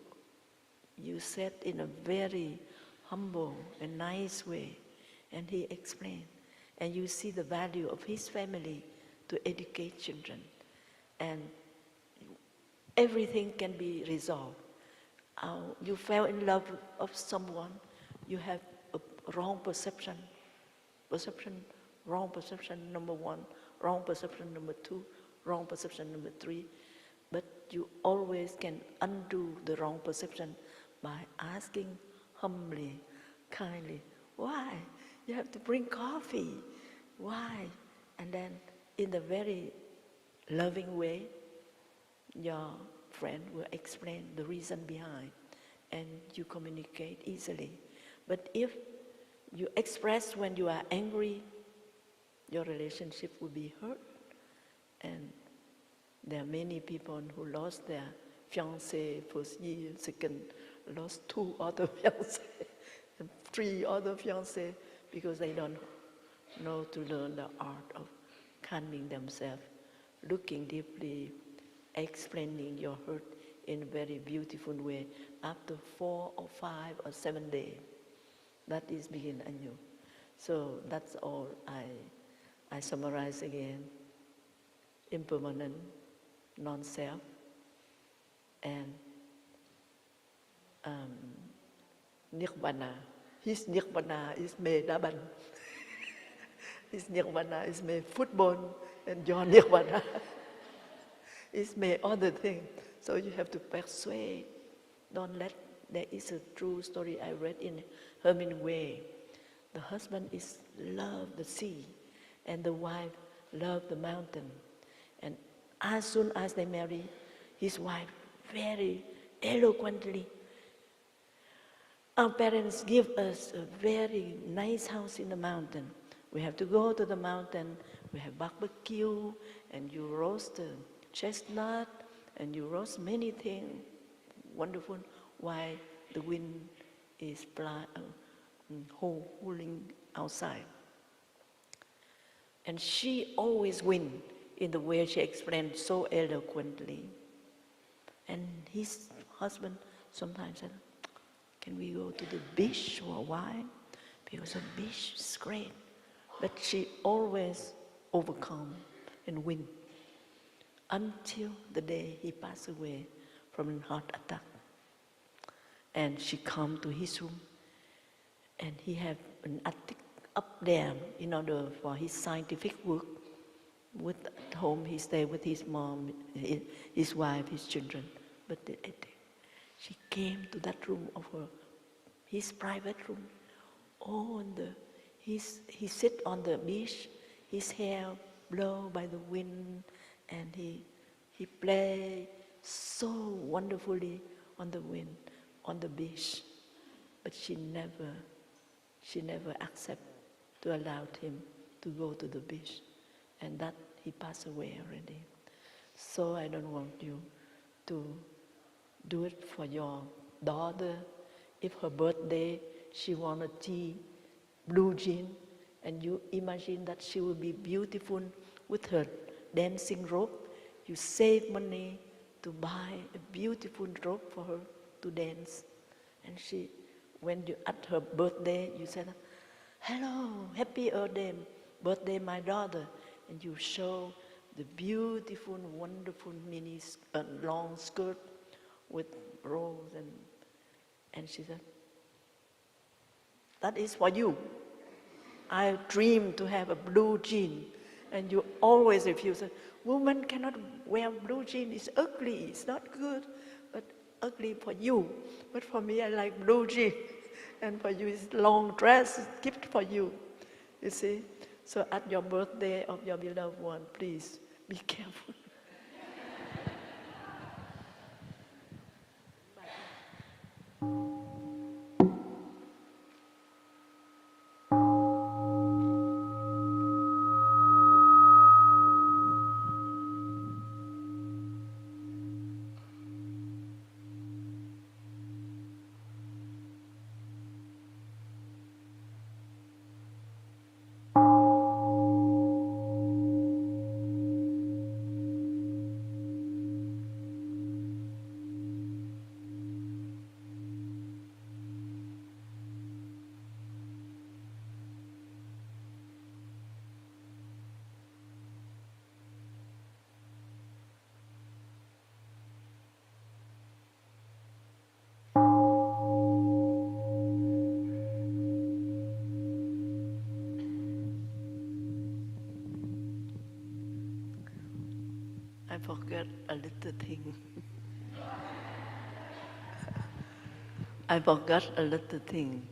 Speaker 3: said in a very humble and nice way, and he explained, and you see the value of his family to educate children, and everything can be resolved. You fell in love of someone, you have a wrong perception, wrong perception number 1, wrong perception number 2, wrong perception number 3, but you always can undo the wrong perception by asking humbly, kindly. Why? You have to bring coffee. Why? And then in a very loving way, your friend will explain the reason behind, and you communicate easily. But if you express when you are angry, your relationship will be hurt. And there are many people who lost their fiancé first year, second, lost 2 other fiancé, and 3 other fiancé, because they don't know to learn the art of calming themselves, looking deeply, explaining your hurt in a very beautiful way. After 4 or 5 or 7 days, that is begin anew. So that's all I summarize again. Impermanent, non-self, and nirvana. His nirvana is made daban. His nirvana is made football, and your nirvana is made other thing. So you have to persuade. Don't let. There is a true story I read in Hemingway. The husband is love the sea, and the wife love the mountain. And as soon as they marry, his wife very eloquently, our parents give us a very nice house in the mountain. We have to go to the mountain, we have barbecue, and you roast a chestnut, and you roast many things, wonderful, while the wind is howling outside. And she always wins in the way she explained so eloquently. And his husband sometimes said, can we go to the beach for a while? Because the beach is great. But she always overcome and win. Until the day he passed away from a heart attack. And she come to his room, and he have an attic up there in order for his scientific work. At home he stay with his mom, his wife, his children. But she came to that room of his private room. He sit on the beach, his hair blow by the wind, and he play so wonderfully on the wind, on the beach. But she never accept to allow him to go to the beach. And that he passed away already. So I don't want you to do it for your daughter. If her birthday, she want a blue jean, and you imagine that she will be beautiful with her dancing robe, you save money to buy a beautiful robe for her to dance. And when you at her birthday, you said, hello, happy birthday, my daughter. And you show the beautiful, wonderful mini long skirt with rose, and she said, that is for you. I dream to have a blue jean, and you always refuse. Woman cannot wear blue jean, it's ugly, it's not good, but ugly for you. But for me, I like blue jean, and for you, it's long dress, it's gift for you. You see? So at your birthday of your beloved one, please be careful. I forgot a little thing. I forgot a little thing.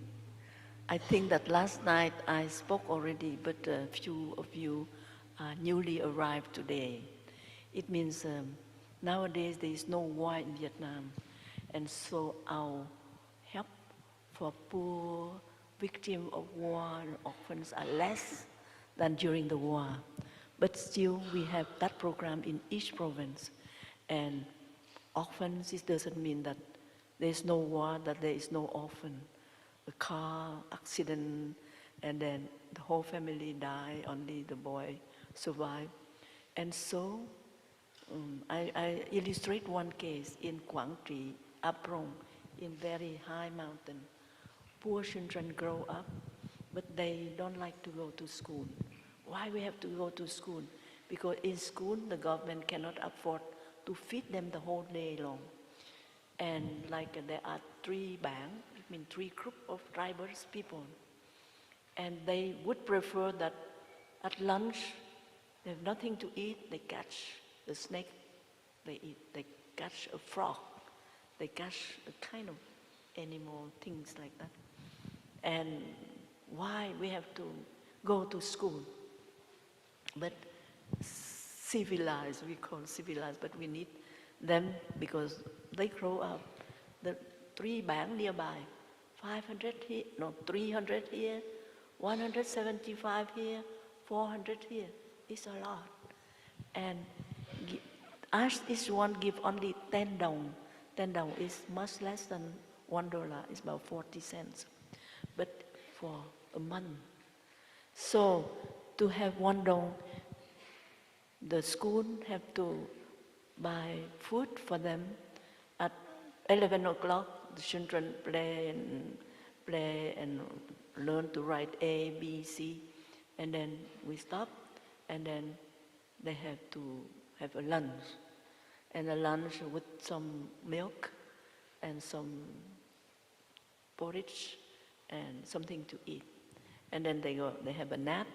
Speaker 3: I think that last night I spoke already, but a few of you are newly arrived today. It means nowadays there is no war in Vietnam, and so our help for poor victims of war and orphans are less than during the war. But still we have that program in each province. And orphans, it doesn't mean that there is no war, that there is no orphan. A car accident, and then the whole family die, only the boy survive. And so I illustrate one case in Quảng Trị, Aprong, in very high mountain. Poor children grow up, but they don't like to go to school. Why we have to go to school? Because in school the government cannot afford to feed them the whole day long. And there are 3 bang, it means 3 group of tribal people. And they would prefer that at lunch, they have nothing to eat, they catch a snake, they eat. They catch a frog, they catch a kind of animal, things like that. And why we have to go to school? But civilized, we call civilized, but we need them because they grow up. The 3 bang nearby, 500 here, no, 300 here, 175 here, 400 here. It's a lot. And ask each one give only 10 dong. 10 dong is much less than $1. It's about 40 cents. But for a month. So to have 1 dong, the school have to buy food for them. At 11 o'clock, the children play and learn to write A, B, C, and then we stop, and then they have to have a lunch, and a lunch with some milk and some porridge and something to eat. And then they have a nap,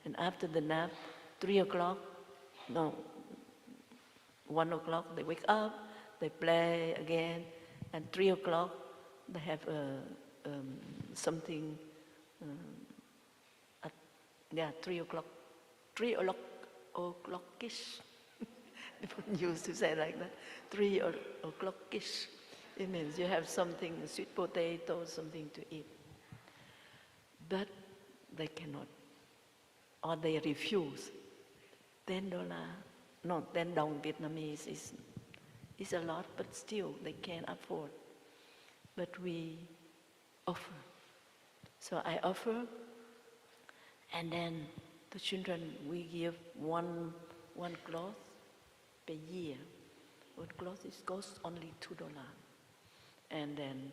Speaker 3: and after the nap, 1 o'clock, they wake up, they play again, and 3 o'clock, they have something, 3 o'clock, 3 o'clock-ish. People used to say like that, 3 o'clock-ish. It means you have something, sweet potato, something to eat. But they cannot, or they refuse. $10, no, 10 dong Vietnamese is a lot, but still they can't afford. But we offer. So I offer, and then the children, we give one cloth per year. One cloth costs only $2. And then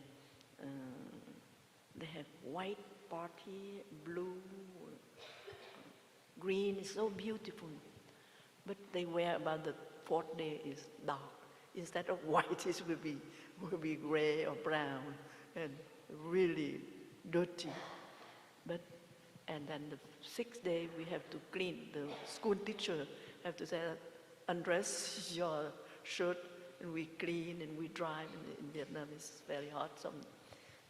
Speaker 3: they have white party, blue, green, it's so beautiful. But they wear about the 4th day is dark. Instead of white, it will be gray or brown and really dirty. And then the 6th day we have to clean. The school teacher have to say, undress your shirt, and we clean and we dry. In Vietnam it's very hot,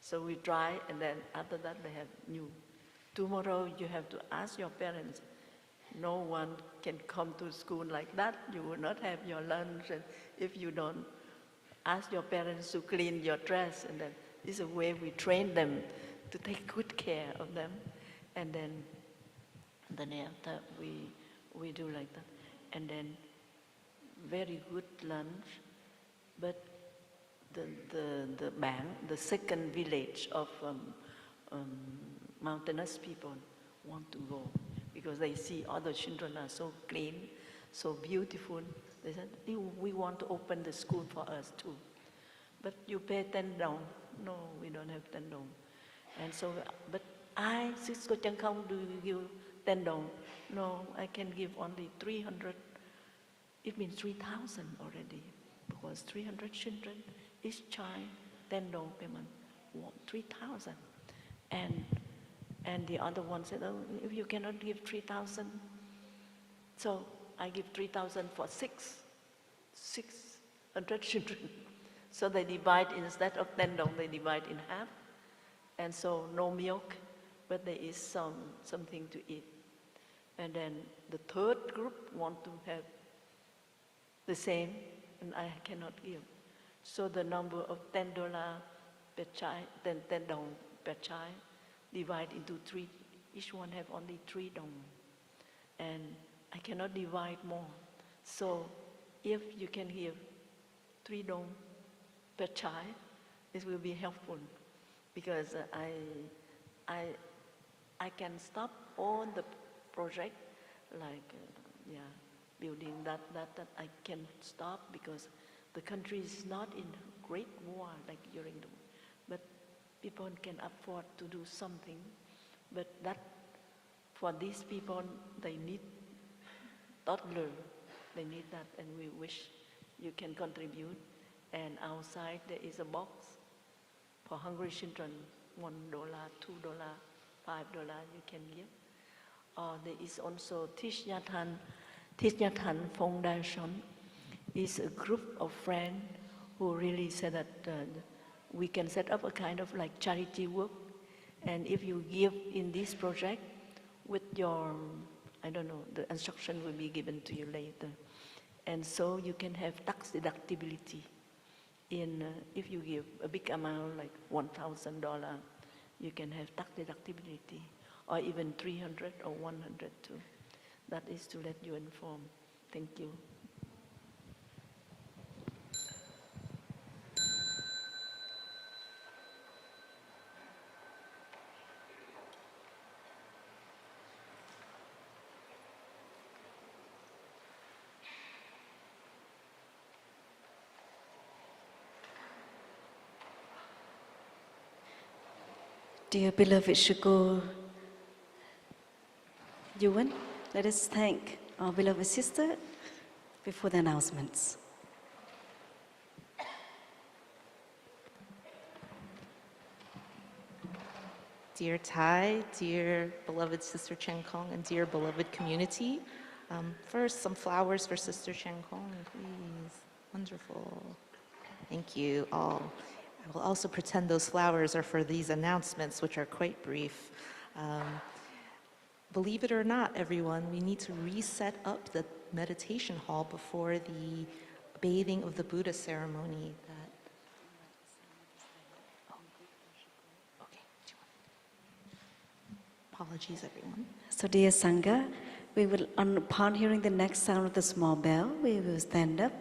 Speaker 3: so we dry, and then after that they have new. Tomorrow you have to ask your parents. No one can come to school like that. You will not have your lunch, and if you don't ask your parents to clean your dress, and then this is a way we train them to take good care of them. And then after we do like that. And then very good lunch, but the Bang, the second village of mountainous people want to go because they see other children are so clean, so beautiful. They said, we want to open the school for us too. But you pay 10 dong. No, we don't have 10 dong. And so, but Sister Chan Khong, do you give 10 dong? No, I can give only 300. It means 3,000 already, because 300 children, each child, 10 dong per month, 3,000. And the other one said, oh, if you cannot give 3,000, so I give 3,000 for 600 children. So they divide, instead of 10 dong, they divide in half. And so no milk, but there is something to eat. And then the third group want to have the same, and I cannot give. So the number of $10 per child, then 10 dong per child, divide into 3. Each one have only 3 dong. And I cannot divide more. So if you can give 3 dong per child, this will be helpful, because I can stop all the project, like building that I can stop, because the country is not in great war like during the war. But people can afford to do something. But that, for these people, they need toddler. They need that, and we wish you can contribute. And outside there is a box for hungry children, $1, $2, $5 you can give. There is also Thich Nhat Hanh Foundation. Is a group of friends who really said that we can set up a kind of like charity work. And if you give in this project with your, I don't know, the instruction will be given to you later. And so you can have tax deductibility. If you give a big amount, like $1,000, you can have tax deductibility, or even 300 or 100 too. That is to let you inform. Thank you.
Speaker 4: Dear beloved Shuko Yuan, let us thank our beloved sister before the announcements.
Speaker 5: Dear Thai, dear beloved Sister Chan Khong, and dear beloved community, first some flowers for Sister Chan Khong, please. Wonderful. Thank you all. I will also pretend those flowers are for these announcements, which are quite brief. Believe it or not, everyone, we need to reset up the meditation hall before the bathing of the Buddha ceremony. Apologies, everyone.
Speaker 4: So dear Sangha, we will, upon hearing the next sound of the small bell, we will stand up,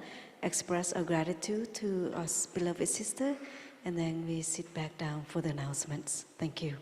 Speaker 4: express our gratitude to our beloved sister, and then we sit back down for the announcements. Thank you.